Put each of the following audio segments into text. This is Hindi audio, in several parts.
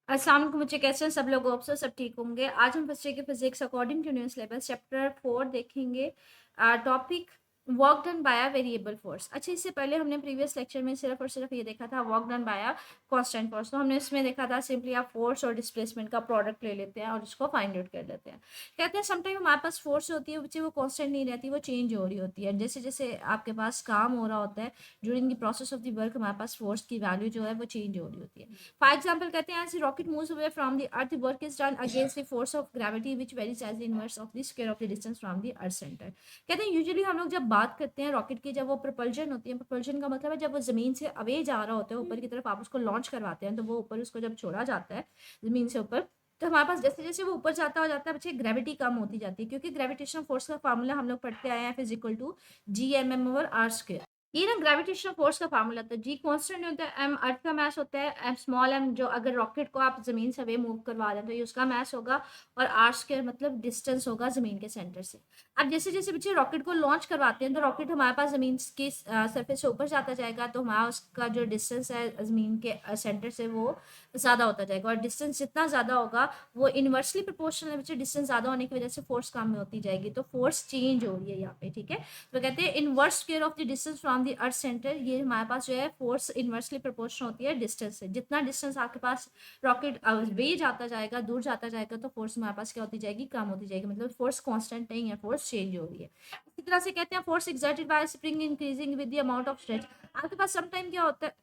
अस्सलाम वालेकुम बच्चे, कैसे हैं सब लोग? होप सो सब ठीक होंगे। आज हम फर्स्ट ईयर की physics according to new syllabus chapter 4 देखेंगे। Topic work done by a variable force. अच्छा, इससे पहले हमने प्रीवियस लेक्चर में सिर्फ और सिर्फ ये देखा था work done by a constant force. तो हमने इसमें देखा था सिंपली आप फोर्स और डिस्प्लेसमेंट का प्रोडक्ट ले लेते हैं और उसको फाइंड आउट कर लेते हैं। कहते हैं समटाइम हमारे पास फोर्स होती है बच्चे, वो कांस्टेंट नहीं रहती, वो चेंज हो रही होती है। जैसे जैसे आपके पास काम हो रहा होता है during the process of the work, हमारे पास फोर्स की वैल्यू जो है वो चेंज हो रही होती है। फॉर एग्जाम्पल कहते हैं, rocket moves away from the earth, work is done against the force of gravity which varies as the inverse of the square of the distance from the earth centre. कहते हैं यूजुअली हम लोग जब बात करते हैं रॉकेट की, जब वो प्रपल्जन होती है, प्रपल्जन का मतलब है जब वो जमीन से अवे जा रहा होता है ऊपर की तरफ, आप उसको लॉन्च करवाते हैं तो वो ऊपर उसको जब छोड़ा जाता है जमीन से ऊपर, तो हमारे पास जैसे जैसे वो ऊपर जाता हो जाता है बच्चे, ग्रेविटी कम होती जाती है, क्योंकि ग्रेविटेशनल फोर्स का फार्मूला हम लोग पढ़ते आए हैं physical to Gmm over r square. ये ना ग्रेविटेशनल फोर्स का फार्मूला था। जी कांस्टेंट होता है, एम अर्थ का मास होता है, एम स्मॉल एम जो अगर रॉकेट को आप जमीन से अवे मूव करवा दें तो ये उसका मास होगा, और आर स्क्वायर मतलब डिस्टेंस होगा जमीन के सेंटर से। अब जैसे जैसे बच्चे रॉकेट को लॉन्च करवाते हैं तो रॉकेट हमारे पास जमीन की सरफेस से ऊपर जाता जाएगा, तो हमारा उसका जो डिस्टेंस है जमीन के सेंटर से वो ज्यादा होता जाएगा, और डिस्टेंस जितना ज्यादा होगा वो इनवर्सली प्रोपोर्शनल है बच्चे। डिस्टेंस ज्यादा होने की वजह से फोर्स कम होती जाएगी, तो फोर्स चेंज हो रही है यहाँ पे, ठीक है। तो कहते हैं inverse square of the distance from the earth centre, ये हमारे पास जो है फोर्स इनवर्सली प्रोपोर्शनल होती है डिस्टेंस से। जितना डिस्टेंस आपके पास रॉकेट वे जाता जाएगा, दूर जाता जाएगा, तो फोर्स हमारे पास क्या होती जाएगी, कम होती जाएगी। मतलब फोर्स कांस्टेंट नहीं है, फोर्स चेंज हो रही है। इसी तरह से कहते हैं force exerted by spring increasing with the amount of stretch. आपके पास सम टाइम क्या होता है,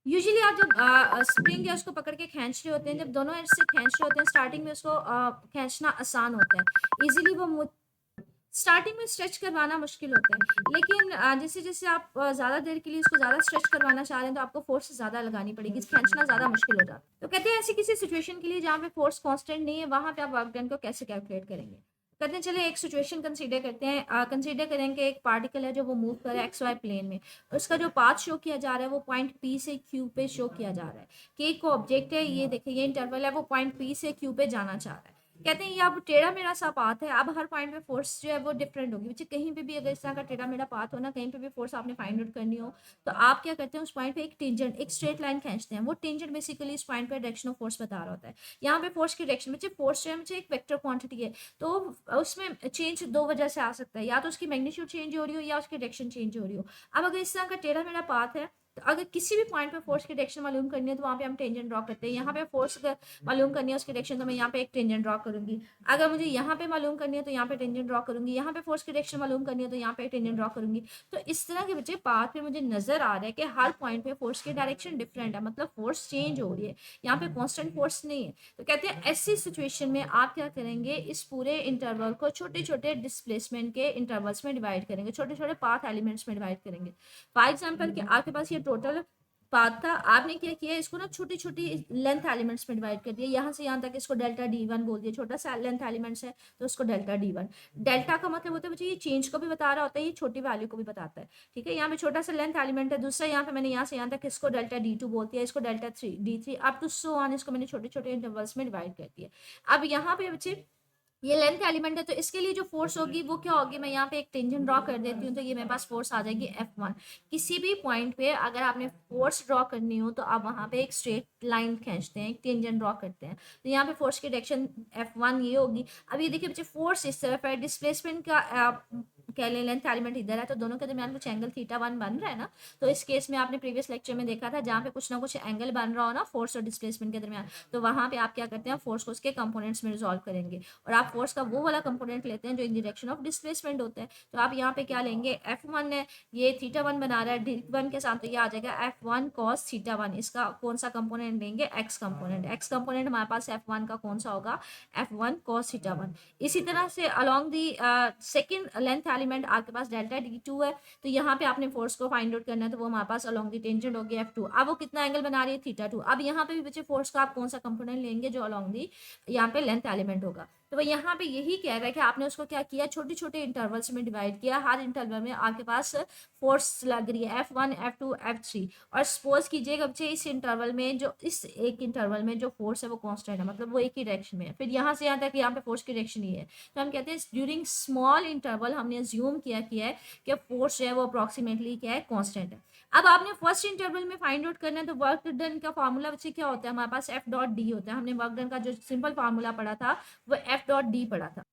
यूजुअली आप जब स्प्रिंग है उसको पकड़ के खींच रहे होते हैं, जब दोनों एंड से खींच रहे होते हैं स्टार्टिंग में उसको खींचना आसान होता है, इजीली वो स्टार्टिंग में स्ट्रेच करवाना मुश्किल होता है। लेकिन जैसे जैसे आप ज़्यादा देर के लिए उसको ज़्यादा स्ट्रेच करवाना चाह रहे हैं तो आपको फोर्स ज़्यादा लगानी पड़ेगी, खींचना ज़्यादा मुश्किल हो जाता है। तो कहते हैं ऐसी किसी सिचुएशन के लिए जहाँ पे फोर्स कांस्टेंट नहीं है, वहाँ पे आप वर्क डन को कैसे कैलकुलेट करेंगे। कहते हैं चलिए एक सिचुएशन कंसीडर करते हैं। कंसीडर करेंगे एक पार्टिकल है जो वो मूव कर रहा है एक्स वाई प्लेन में, उसका जो पाथ शो किया जा रहा है वो पॉइंट पी से क्यू पे शो किया जा रहा है। के को ऑब्जेक्ट है, ये देखिए ये इंटरवल है, वो पॉइंट पी से क्यू पे जाना चाह रहा है। कहते हैं ये अब टेढ़ा मेढ़ा सा पाथ है, अब हर पॉइंट पे फोर्स जो है वो डिफरेंट होगी बच्चे। कहीं पे भी अगर इस तरह का टेढ़ा मेढ़ा पाथ हो ना, कहीं पे भी फोर्स आपने फाइंड आउट करनी हो, तो आप क्या करते हैं उस पॉइंट पे एक टेंजेंट, एक स्ट्रेट लाइन खींचते हैं। वो टेंजेंट बेसिकली इस पॉइंट पे डायरेक्शन ऑफ फोर्स बता रहा होता है। यहाँ पे फोर्स की डायरेक्शन बच्चे, फोर्स जो है मुझे एक वेक्टर क्वांटिटी है, तो उसमें चेंज दो वजह से आ सकता है, या तो उसकी मैग्नीट्यूड चेंज हो रही हो या उसकी डायरेक्शन चेंज हो रही हो। अब अगर इस तरह का टेढ़ा मेढ़ा पाथ है, तो अगर किसी भी पॉइंट पे फोर्स की डायरेक्शन मालूम करनी है तो वहाँ पे हम टेंजेंट ड्रॉ करते हैं। यहाँ पे फोर्स मालूम करनी है उसकी डायरेक्शन, तो मैं यहाँ पे एक टेंजेंट ड्रॉ करूंगी। अगर मुझे यहाँ पे मालूम करनी है तो यहाँ पे टेंजेंट ड्रॉ करूंगी, यहाँ पे फोर्स की डायरेक्शन मालूम करनी है तो यहाँ पे टेंजेंट ड्रॉ करूंगी। तो इस तरह के बच्चे पाथ पे मुझे नजर आ रहा है कि हर पॉइंट पे फोर्स की डायरेक्शन डिफरेंट है, मतलब फोर्स चेंज हो रही है, यहाँ पे कांस्टेंट फोर्स नहीं है। तो कहते हैं ऐसी सिचुएशन में आप क्या करेंगे, इस पूरे इंटरवल को छोटे छोटे डिस्प्लेसमेंट के इंटरवल्स में डिवाइड करेंगे, छोटे छोटे पाथ एलिमेंट्स में डिवाइड करेंगे। फॉर एग्जाम्पल कि आपके पास ये टोटल पाथ था, आपने क्या किया, इसको ना छोटी छोटी लेंथ एलिमेंट्स में डिवाइड कर दिया। यहाँ से यहाँ तक इसको डेल्टा D1 बोल दिया, छोटा सा लेंथ एलिमेंट्स है तो उसको डेल्टा D1। डेल्टा का मतलब होता है बच्चे ये चेंज को भी बता रहा होता है, ये छोटी वैल्यू को भी बताता है, ठीक है। यहाँ पे छोटा सा लेंथ एलिमेंट है, दूसरा यहाँ पे मैंने यहाँ से यहाँ तक इसको डेल्टा D2 बोल दिया, इसको delta D3 up to so on, इसको मैंने छोटे छोटे इंटरवल्स में डिवाइड कर दिया। अब यहाँ पे बच्चे ये लेंथ एलिमेंट है, तो इसके लिए जो फोर्स होगी वो क्या होगी, मैं यहाँ पे एक टेंजेंट ड्रॉ कर देती हूँ, तो ये मेरे पास फोर्स आ जाएगी F1। किसी भी पॉइंट पे अगर आपने फोर्स ड्रॉ करनी हो तो आप वहां पे एक स्ट्रेट लाइन खींचते हैं, एक टेंजेंट ड्रॉ करते हैं, तो यहाँ पे फोर्स की डायरेक्शन F1 ये होगी। अब ये देखिए बच्चे फोर्स इस तरफ है, डिस्प्लेसमेंट का कह लें लेंथ एलिमेंट इधर है, तो दोनों के दरमियान कुछ एंगल θ1 बन रहा है ना। तो इस केस में आपने प्रीवियस लेक्चर में देखा था जहाँ पे कुछ ना कुछ एंगल बन रहा हो ना फोर्स और डिस्प्लेसमेंट के दरमियान, तो वहां पे आप क्या करते हैं, फोर्स को उसके कंपोनेंट्स में रिजॉल्व करेंगे, और आप फोर्स का वो वाला कंपोनेंट लेते हैं जो इन डायरेक्शन ऑफ डिस्प्लेसमेंट होता है। तो आप यहाँ पे क्या लेंगे, F1 है, ये θ1 बना रहा है D1 के साथ, तो ये आ जाएगा F1 cos θ1। इसका कौन सा कंपोनेंट लेंगे, x कंपोनेंट। x कंपोनेंट हमारे पास F1 का कौन सा होगा, F1 cos θ1। इसी तरह से along the second length element आपके पास डेल्टा D2 है, तो यहाँ पे आपने फोर्स को फाइंड आउट करना है, तो वो हमारे पास अलोंग दी टेंजेंट होगी F2। अब वो कितना एंगल बना रही है, θ2। अब यहाँ पे भी बच्चे फोर्स का आप कौन सा कंपोनेंट लेंगे जो अलोंग दी यहाँ पे लेंथ एलिमेंट होगा। तो वह यहाँ पे यही कह रहा है कि आपने उसको क्या किया, छोटे छोटे इंटरवल्स में डिवाइड किया, हर इंटरवल में आपके पास फोर्स लग रही है F1 F2 F3। और सपोज कीजिएगा बच्चे इस इंटरवल में जो इस एक इंटरवल में जो फोर्स है वो कांस्टेंट है, मतलब वो एक ही डायरेक्शन में है, फिर यहाँ से यहाँ तक यहाँ पे फोर्स की डायरेक्शन ही है, तो हम कहते हैं ड्यूरिंग स्मॉल इंटरवल हमने अज्यूम किया है कि फोर्स जो है वो अप्रोक्सीमेटली क्या है, कांस्टेंट है। अब आपने फर्स्ट इंटरवल में फाइंड आउट करना है, तो वर्क डन का फॉर्मूला बच्चे क्या होता है, हमारे पास एफ डॉट डी होता है। हमने वर्क डन का जो सिंपल फार्मूला पढ़ा था वो एफ डॉट डी पढ़ा था।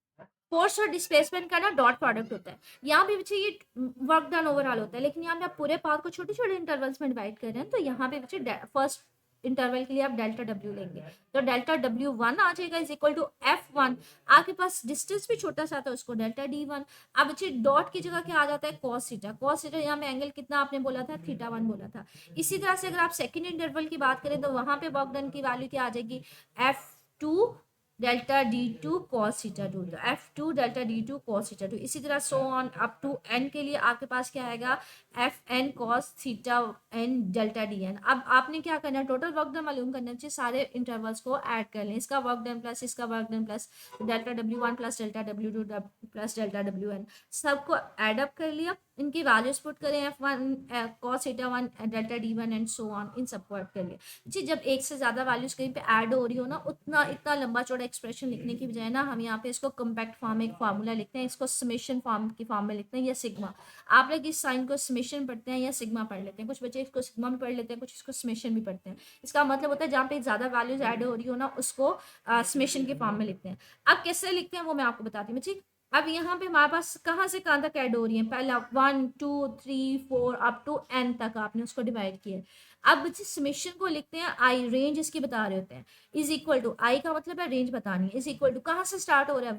फोर्स और डिस्प्लेसमेंट का ना डॉट प्रोडक्ट होता है। यहाँ पे बच्चे ये वर्क डन ओवरऑल होता है, लेकिन यहाँ पे आप पूरे पाथ को छोटे छोटे इंटरवल्स में डिवाइड कर रहे हैं, तो यहाँ पे बच्चे फर्स्ट इंटरवल के लिए आप डेल्टा डब्ल्यू लेंगे, तो डेल्टा डब्ल्यू वन आ जाएगा is equal to F one. आपके पास डिस्टेंस भी छोटा सा था, उसको डेल्टा डी वन। अब बच्चे डॉट की जगह क्या आ जाता है, कॉस थीटा। कॉस थीटा यहाँ पे एंगल कितना आपने बोला था, थीटा वन बोला था। इसी तरह से अगर आप सेकंड इंटरवल की बात करें, तो वहां पे वर्क डन की वैल्यू क्या आ जाएगी, F two delta D two cos theta two, तो F two delta D two cos theta two. इसी तरह so on up to N के लिए आपके पास क्या आएगा, F N cos theta N delta D N. अब आपने क्या करना है, टोटल वर्क डन मालूम करना चाहिए, सारे इंटरवल्स को ऐड कर लें, इसका वर्क डन प्लस इसका work done plus delta W one plus delta W two plus delta W N, सबको एड अप कर लिया। इनकी वैल्यूज पुट करें, F one cos theta one delta D one and so on, इन सबको ऐड कर लिया जी। जब एक से ज्यादा वैल्यूज कहीं पे ऐड हो रही हो ना, उतना इतना लंबा चौड़ा एक्सप्रेशन लिखने की बजाय ना, हम यहाँ पे इसको कम्पैक्ट फॉर्म में एक फार्मूला लिखते हैं, इसको समेशन फॉर्म की फॉर्म में लिखते हैं, या सिग्मा। आप लोग इस साइन को समेशन पढ़ते हैं या सिग्मा पढ़ लेते हैं, कुछ बच्चे इसको सिग्मा भी पढ़ लेते हैं, कुछ इसको समेशन भी पढ़ते हैं। इसका मतलब होता है जहाँ पे ज्यादा वैल्यूज ऐड हो रही हो ना, उसको समेशन के फॉर्म में लिखते हैं। अब कैसे लिखते हैं वो मैं आपको बताती हूँ बच्ची। अब यहाँ पे हमारे पास कहाँ से कहाँ तक ऐड हो रही है, पहला 1 2 3 4 अप टू एन तक आपने उसको डिवाइड किया। अब जिस समेशन को लिखते हैं, आई रेंज इसकी बता रहे होते हैं, इज इक्वल टू, आई का मतलब है रेंज बतानी है, इज इक्वल टू कहाँ से स्टार्ट हो रहा है,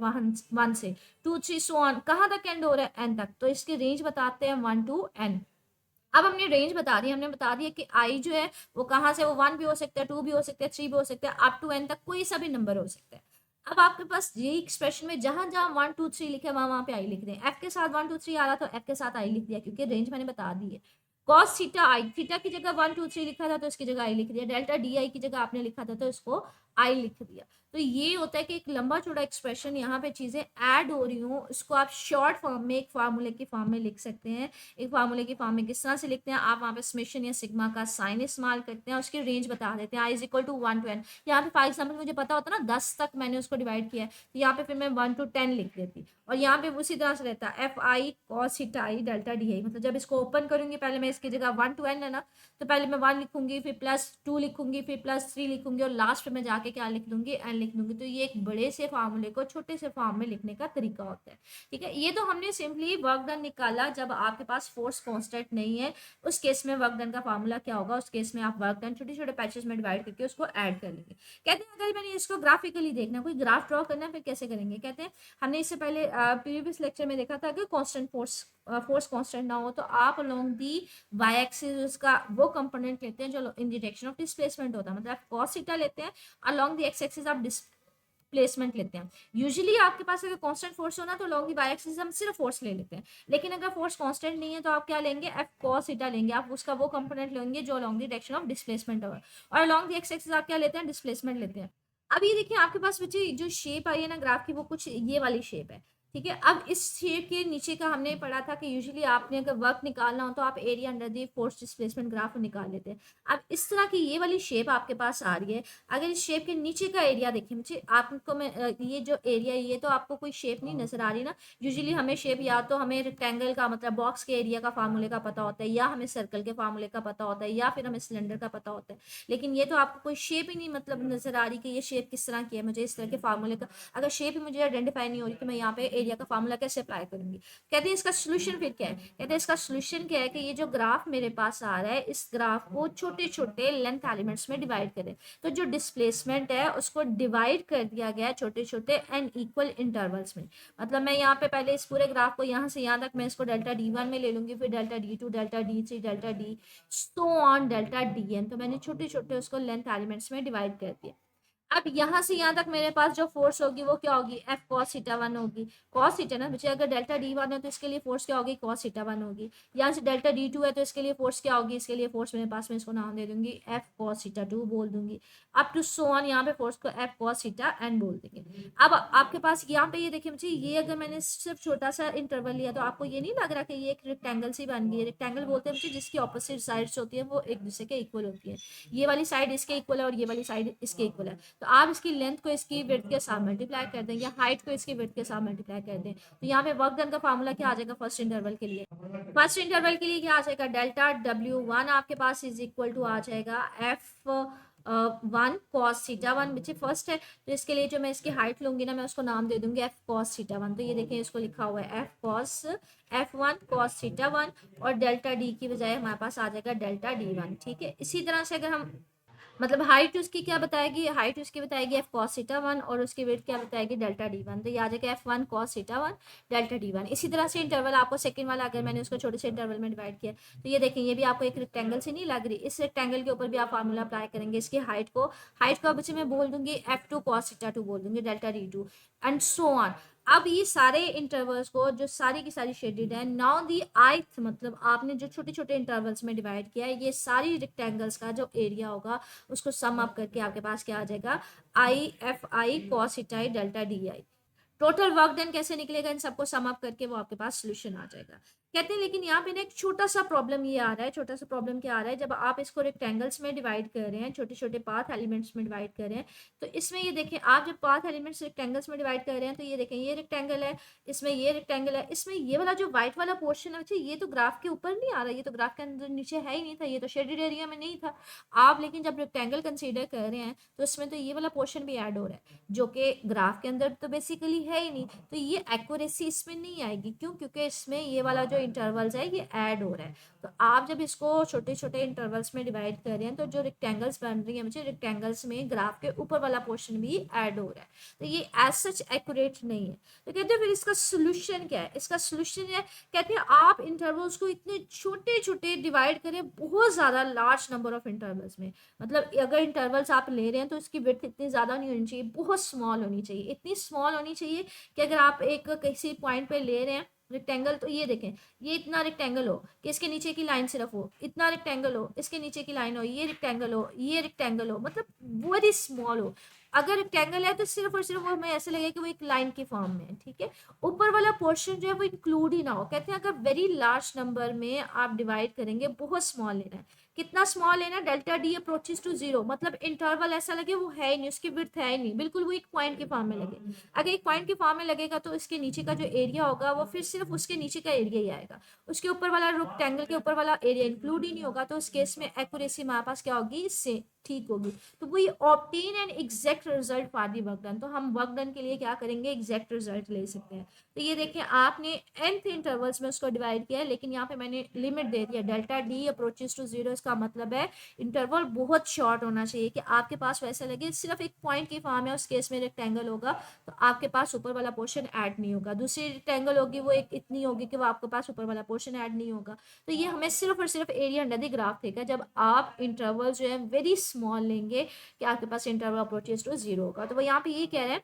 वन से 2 3 सो ऑन, कहाँ तक एंड हो रहा है, एन तक, तो इसकी रेंज बताते हैं 1 टू एन। अब हमने रेंज बता दी, हमने बता दिया कि आई जो है वो कहाँ से, वो 1 भी हो सकता है, 2 भी हो सकता है, 3 भी हो सकता है, अप टू एन तक कोई सा भी नंबर हो सकता है। अब आपके पास ये एक्सप्रेशन में जहां जहां 1 2 3 लिखे वहां वहां पे आई लिख दें। एफ के साथ 1 2 3 आ रहा तो एफ के साथ आई लिख दिया, क्योंकि रेंज मैंने बता दी है। कॉस थीटा आई, थीटा की जगह 1 2 3 लिखा था तो इसकी जगह आई लिख दिया, डेल्टा डी आई की जगह आपने लिखा था तो इसको आई लिख दिया। तो ये होता है कि एक लंबा चौड़ा एक्सप्रेशन यहाँ पे चीजें ऐड हो रही हूँ, उसको आप शॉर्ट फॉर्म में एक फार्मूले की फॉर्म में लिख सकते हैं। एक फार्मूले की फॉर्म में किस तरह से लिखते हैं, आप वहाँ पे समेशन या सिग्मा का साइन इस्तेमाल करते हैं, उसकी रेंज बता देते हैं, i is equal to 1 to N. यहाँ पे फॉर एग्जाम्पल मुझे पता होता ना 10 तक मैंने उसको डिवाइड किया है, तो यहाँ पे फिर मैं 1 टू 10 लिख देती, और यहाँ पे उसी तरह से रहता है F I cos theta I delta D I. मतलब जब इसको ओपन करूंगी, पहले मैं इसकी जगह 1 टू एन है ना, तो पहले मैं 1 लिखूंगी, फिर प्लस 2 लिखूंगी, फिर प्लस 3 लिखूंगी, और लास्ट में जाके क्या लिख दूंगी, एन लिख दूंगी। तो ये एक बड़े से फार्मूले को छोटे से फॉर्म में लिखने का तरीका होता है। ठीक है, ये तो हमने सिंपली वर्क डन निकाला जब आपके पास फोर्स कांस्टेंट नहीं है, उस केस में वर्क डन का फार्मूला क्या होगा, उस केस में आप वर्क डन छोटे छोटे पैचेस में डिवाइड करके उसको ऐड कर लेंगे। कहते हैं अगर मैंने इसको ग्राफिकली देखना, कोई ग्राफ ड्रॉ करना है, फिर कैसे करेंगे। कहते हैं हमने इससे पहले प्रीवियस लेक्चर में देखा था कि कांस्टेंट फोर्स कांस्टेंट ना हो, तो आप अलोंग दी वाई एक्सिस उसका वो कंपोनेंट लेते हैं जो इन डायरेक्शन ऑफ डिस्प्लेसमेंट होता है, मतलब आप कॉस थीटा लेते हैं, अलोंग दी एक्स एक्सिस आप प्लेसमेंट लेते हैं। यूजुअली आपके पास अगर कांस्टेंट फोर्स हो ना, तो लॉन्ग दी वाई एक्सिस हम सिर्फ फोर्स ले लेते हैं, लेकिन अगर फोर्स कांस्टेंट नहीं है तो आप क्या लेंगे, एफ कॉस थीटा लेंगे, आप उसका वो कंपोनेंट लेंगे जो long the direction of displacement होगा, और लॉन्ग दी एक्स एक्सिस आप क्या लेते हैं, डिस्प्लेसमेंट लेते हैं। अब ये देखिए आपके पास बच्चे जो शेप आई है ना ग्राफ की, वो कुछ ये वाली शेप है। ठीक है, अब इस शेप के नीचे का हमने पढ़ा था कि यूजुअली आपने अगर वर्क निकालना हो तो आप area under the force displacement graph निकाल लेते हैं। अब इस तरह की ये वाली शेप आपके पास आ रही है, अगर इस शेप के नीचे का एरिया देखें मुझे, आपको मैं ये जो एरिया, ये तो आपको कोई शेप नहीं नजर आ रही ना। यूजुअली हमें शेप या तो हमें रेक्टेंगल का मतलब बॉक्स के एरिया का फार्मूले का पता होता है, या हमें सर्कल के फार्मूले का पता होता है, या फिर हमें सिलेंडर का पता होता है। लेकिन ये तो आपको कोई शेप ही नहीं मतलब नजर आ रही कि ये शेप किस तरह की है, मुझे इस तरह के फार्मूले का अगर शेप ही मुझे आइडेंटिफाई नहीं हो रही कि मैं यहाँ पे एरिया का फार्मूला कैसे अप्लाई करूंगी। कहते हैं इसका सोल्यूशन फिर क्या है, कहते हैं इसका सोल्यूशन क्या है कि ये जो ग्राफ मेरे पास आ रहा है, इस ग्राफ को छोटे छोटे लेंथ एलिमेंट्स में डिवाइड करें। तो जो डिस्प्लेसमेंट है उसको डिवाइड कर दिया गया है छोटे छोटे एंड इक्वल इंटरवल्स में। मतलब मैं यहाँ पे पहले इस पूरे ग्राफ को यहाँ से यहाँ तक मैं इसको डेल्टा डी वन में ले लूंगी, फिर delta D two, delta d three, delta d so on delta D n. तो मैंने छोटे छोटे उसको लेंथ एलिमेंट्स में डिवाइड कर दिया। अब यहाँ से यहाँ तक मेरे पास जो फोर्स होगी वो क्या होगी, एफ कॉस थीटा वन होगी। कॉस थीटा ना बच्चे, अगर डेल्टा डी वन है तो इसके लिए फोर्स क्या होगी, कॉस थीटा वन होगी। यहाँ से डेल्टा डी टू है तो इसके लिए फोर्स क्या होगी, इसके लिए फोर्स मेरे पास में इसको नाम दे दूंगी एफ कॉस थीटा टू बोल दूंगी। अप टू सो ऑन यहाँ पे फोर्स को एफ कॉस थीटा एन बोल देंगे। अब आपके पास यहाँ पे ये देखिए मुझे, ये अगर मैंने सिर्फ छोटा सा इंटरवल लिया तो आपको ये नहीं लग रहा कि ये एक रेक्टेंगल सी बन गई है। रेक्टेंगल बोलते हैं मुझे जिसकी ऑपोजिट साइड्स होती है वो एक दूसरे के इक्वल होती है। ये वाली साइड इसके इक्वल है और ये वाली साइड इसके इक्वल है। तो आप इसकी लेंथ को इसकी विड्थ के साथ मल्टीप्लाई कर दें या हाइट को इसकी विड्थ के साथ मल्टीप्लाई कर दें। तो यहाँ पे वर्क डन का फार्मूला क्या आ जाएगा फर्स्ट इंटरवल के लिए? फर्स्ट इंटरवल के लिए क्या आ जाएगा? डेल्टा W1 आपके पास इज इक्वल टू आ जाएगा F1 cos theta 1 which first है। तो इसके लिए जो मैं इसकी हाइट लूंगी ना, मैं उसको नाम दे दूंगी F cos थीटा 1। तो ये देखें इसको लिखा हुआ है F1 cos थीटा 1 और डेल्टा D की बजाय हमारे पास आ जाएगा डेल्टा D1। ठीक है, इसी तरह से अगर हम मतलब हाइट उसकी क्या बताएगी? हाइट उसकी बताएगी F cos थीटा 1 और उसकी वेट क्या बताएगी? Delta D1। तो ये आ जाएगा F1 cos theta 1 delta D1। इसी तरह से इंटरवल आपको सेकंड वाला अगर मैंने उसको छोटे से इंटरवल में डिवाइड किया तो ये देखें ये भी आपको एक रेक्टेंगल से नहीं लग रही, इस रेक्टेंगल के ऊपर भी आप फार्मूला अप्लाई करेंगे इसकी हाइट को। हाइट को बच्चे मैं बोल दूंगी F2 cos थीटा 2 बोल दूंगी delta D2 and so on. अब ये सारे इंटरवल्स को जो सारी की सारी शेडेड है, नाउ दी आइथ मतलब आपने जो छोटे छोटे इंटरवल्स में डिवाइड किया है, ये सारी रेक्टेंगल्स का जो एरिया होगा उसको सम अप करके आपके पास क्या आ जाएगा? I cos theta delta DI। Total work done कैसे निकलेगा? इन सबको सम अप करके वो आपके पास सोल्यूशन आ जाएगा। कहते हैं लेकिन यहाँ पे ना एक छोटा सा प्रॉब्लम ये आ रहा है। छोटा सा प्रॉब्लम क्या आ रहा है? जब आप इसको रेक्टेंगल्स में डिवाइड कर रहे हैं, छोटे छोटे पाथ एलिमेंट्स में डिवाइड कर रहे हैं, तो इसमें ये देखें आप जब पाथ एलिमेंट्स रेक्टेंगल्स में डिवाइड कर रहे हैं तो ये देखें ये रेक्टेंगल है, इसमें ये रेक्टेंगल है, इसमें ये वाला जो व्हाइट वाला पोर्शन है अच्छा ये तो ग्राफ के ऊपर नहीं आ रहा, ये तो ग्राफ के अंदर नीचे है ही नहीं था, ये तो शेडेड एरिया में नहीं था। आप लेकिन जब रेक्टेंगल कंसीडर कर रहे हैं तो इसमें तो ये वाला पोर्शन भी ऐड हो रहा है जो कि ग्राफ के अंदर तो बेसिकली है ही नहीं। तो ये एक्यूरेसी इसमें नहीं आएगी। क्यों? क्योंकि इसमें ये वाला जो इंटरवल्स है ये ऐड हो रहा है। तो आप जब इसको छोटे छोटे इंटरवल्स में डिवाइड कर रहे हैं तो जो रेक्टेंगल्स बन रही है मुझे रेक्टेंगल्स में ग्राफ के ऊपर वाला पोर्शन भी ऐड हो रहा है। तो ये एज सच एक्यूरेट नहीं है। तो कहते हैं फिर इसका सोल्यूशन क्या है? इसका सोल्यूशन है कहते हैं आप इंटरवल्स को इतने छोटे छोटे डिवाइड करें बहुत ज़्यादा लार्ज नंबर ऑफ इंटरवल्स में। मतलब अगर इंटरवल्स आप ले रहे हैं तो इसकी विड्थ इतनी ज़्यादा नहीं होनी चाहिए, बहुत स्मॉल होनी चाहिए। इतनी स्मॉल होनी चाहिए कि अगर आप एक किसी पॉइंट पे ले रहे हैं रेक्टेंगल, तो ये देखें ये इतना रेक्टेंगल हो कि इसके नीचे की लाइन सिर्फ हो, इतना रेक्टेंगल हो इसके नीचे की लाइन हो, ये रेक्टेंगल हो, ये रेक्टेंगल हो, मतलब वेरी स्मॉल हो। अगर रेक्टेंगल है तो सिर्फ और सिर्फ वो हमें ऐसे लगे कि वो एक लाइन के फॉर्म में है। ठीक है, ऊपर वाला पोर्शन जो है वो इंक्लूड ही ना हो। कहते हैं अगर वेरी लार्ज नंबर में आप डिवाइड करेंगे बहुत स्मॉल लेना है। कितना स्मॉल है ना? Delta D approaches to zero, मतलब इंटरवल ऐसा लगे वो है ही नहीं, उसकी विड्थ है ही नहीं, बिल्कुल वो एक पॉइंट के फॉर्म में लगे। अगर एक पॉइंट के फॉर्म में लगेगा तो इसके नीचे का जो एरिया होगा वो फिर सिर्फ उसके नीचे का एरिया ही आएगा, उसके ऊपर वाला रेक्टेंगल के ऊपर वाला एरिया इंक्लूड ही नहीं होगा। तो उस केस में एक्यूरेसी हमारे पास क्या होगी? इससे ठीक होगी। तो वो obtain an exact result for the work done. तो हम वर्क डन के लिए क्या करेंगे? एग्जैक्ट रिजल्ट ले सकते हैं। तो ये देखें आपने nth इंटरवल्स में उसको डिवाइड किया है, लेकिन यहाँ पे मैंने लिमिट दे दिया delta D approaches to zero. इसका मतलब है इंटरवल बहुत शॉर्ट होना चाहिए कि आपके पास वैसे लगे सिर्फ एक पॉइंट की फॉर्म है, उस केस में रेक्टेंगल होगा तो आपके पास ऊपर वाला पोर्शन ऐड नहीं होगा। दूसरी रेक्टेंगल होगी वो एक इतनी होगी कि वो आपके पास ऊपर वाला पोर्शन ऐड नहीं होगा। तो ये हमें सिर्फ और सिर्फ एरिया अंडर द ग्राफ देगा जब आप इंटरवल जो है वेरी स्मॉल लेंगे कि आपके पास इंटरवल अप्रोचेस टू जीरो होगा। तो वो यहाँ पे ये कह रहे हैं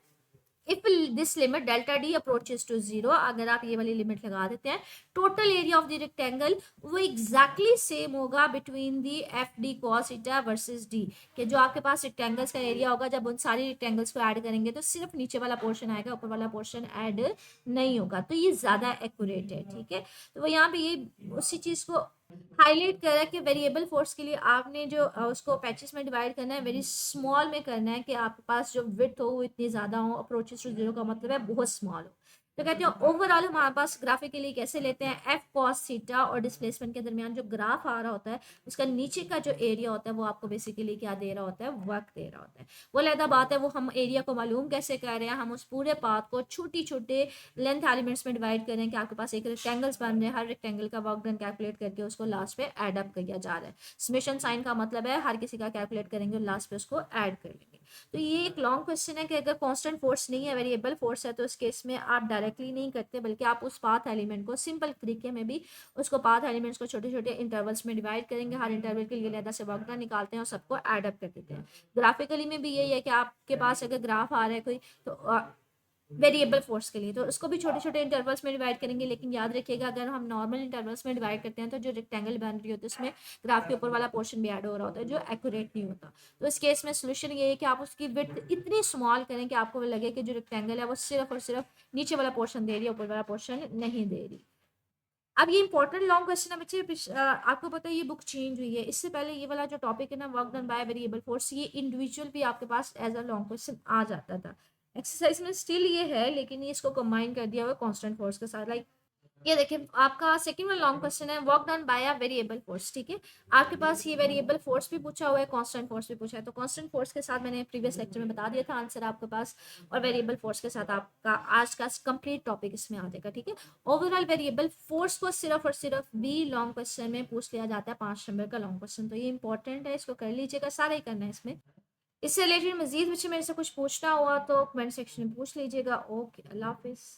if this limit delta D approaches to zero, अगर आप ये वाली लिमिट लगा देते हैं, total area of the rectangle वो एग्जैक्टली सेम होगा between the FD cos theta versus D कि जो आपके पास रेक्टेंगल्स का एरिया होगा जब उन सारी रेक्टेंगल्स को ऐड करेंगे तो सिर्फ नीचे वाला पोर्शन आएगा, ऊपर वाला पोर्शन ऐड नहीं होगा। तो ये ज़्यादा एक्यूरेट है। ठीक है, तो वो यहाँ पे ये उसी चीज़ को हाईलाइट करा कि वेरिएबल फोर्स के लिए आपने जो उसको पैचेस में डिवाइड करना है, वेरी स्मॉल में करना है कि आपके पास जो विड्थ हो वो इतनी ज़्यादा हो, अप्रोचेस टू जीरो का मतलब है बहुत स्मॉल हो। तो कहते हैं ओवरऑल हमारे पास ग्राफिकली कैसे लेते हैं? F cos थीटा और डिस्प्लेसमेंट के दरमियान जो ग्राफ आ रहा होता है उसका नीचे का जो एरिया होता है वो आपको बेसिकली क्या दे रहा होता है? वर्क दे रहा होता है। वो अलग बात है वो हम एरिया को मालूम कैसे कर रहे हैं? हम उस पूरे पाथ को छोटी छोटे लेंथ एलिमेंट्स में डिवाइड कर रहे हैं कि आपके पास एक रेक्टेंगल्स बन रहे हैं, हर रेक्टेंगल का वर्क डन कैलकुलेट करके उसको लास्ट पे ऐड अप किया जा रहा है। समेशन साइन का मतलब है हर किसी का कैलकुलेट करेंगे और लास्ट पे उसको ऐड कर लेंगे। तो ये एक लॉन्ग क्वेश्चन है कि अगर कांस्टेंट फोर्स नहीं है, वेरिएबल फोर्स है, तो उस केस में आप डायरेक्टली नहीं करते बल्कि आप उस पाथ एलिमेंट को सिंपल तरीके में भी उसको पाथ एलिमेंट्स को छोटे छोटे इंटरवल्स में डिवाइड करेंगे, हर इंटरवल के लिए अलग से वर्क डन निकालते हैं और सबको ऐड अप कर देते हैं। ग्राफिकली में भी यही है कि आपके पास अगर ग्राफ आ रहा है कोई तो वेरिएबल फोर्स के लिए तो उसको भी छोटे छोटे इंटरवल्स में डिवाइड करेंगे, लेकिन याद रखिएगा अगर हम नॉर्मल इंटरवल्स में डिवाइड करते हैं तो जो रेक्टेंगल बन रही होती है उसमें ग्राफ के ऊपर वाला पोर्शन भी ऐड हो रहा होता है जो एक्यूरेट नहीं होता। तो इस केस में सोल्यूशन ये है कि आप उसकी विड्थ इतनी स्मॉल करें कि आपको लगे कि जो रेक्टेंगल है वो सिर्फ और सिर्फ नीचे वाला पोर्शन दे रही है, ऊपर वाला पोर्शन नहीं दे रही। अब ये इंपॉर्टेंट लॉन्ग क्वेश्चन है बच्चे, आपको पता है ये बुक चेंज हुई है, इससे पहले ये वाला जो टॉपिक है ना work done by variable force, ये इंडिविजुअल भी आपके पास एज अ लॉन्ग क्वेश्चन आ जाता था। एक्सरसाइज में स्टिल ये है, लेकिन ये इसको कंबाइन कर दिया हुआ कांस्टेंट फोर्स के साथ। लाइक ये देखिए आपका सेकंड वाला लॉन्ग क्वेश्चन है work done by a variable force, ठीक है। आपके पास ये वेरिएबल फोर्स भी पूछा हुआ है, कांस्टेंट फोर्स भी पूछा है, तो कांस्टेंट फोर्स के साथ मैंने प्रीवियस लेक्चर में बता दिया था आंसर आपके पास, और वेरिएबल फोर्स के साथ आपका आज का कंप्लीट टॉपिक इसमें आ जाएगा, ठीक है। ओवरऑल वेरिएबल फोर्स को सिर्फ और सिर्फ भी लॉन्ग क्वेश्चन में पूछ लिया जाता है, 5 नंबर का लॉन्ग क्वेश्चन, तो ये इंपॉर्टेंट है, इसको कर लीजिएगा, सारा ही करना है इसमें। इससे रिलेटेड मजीद मुझे मेरे से कुछ पूछना हुआ तो कमेंट सेक्शन में पूछ लीजिएगा। ओके, अल्लाह हाफिज़।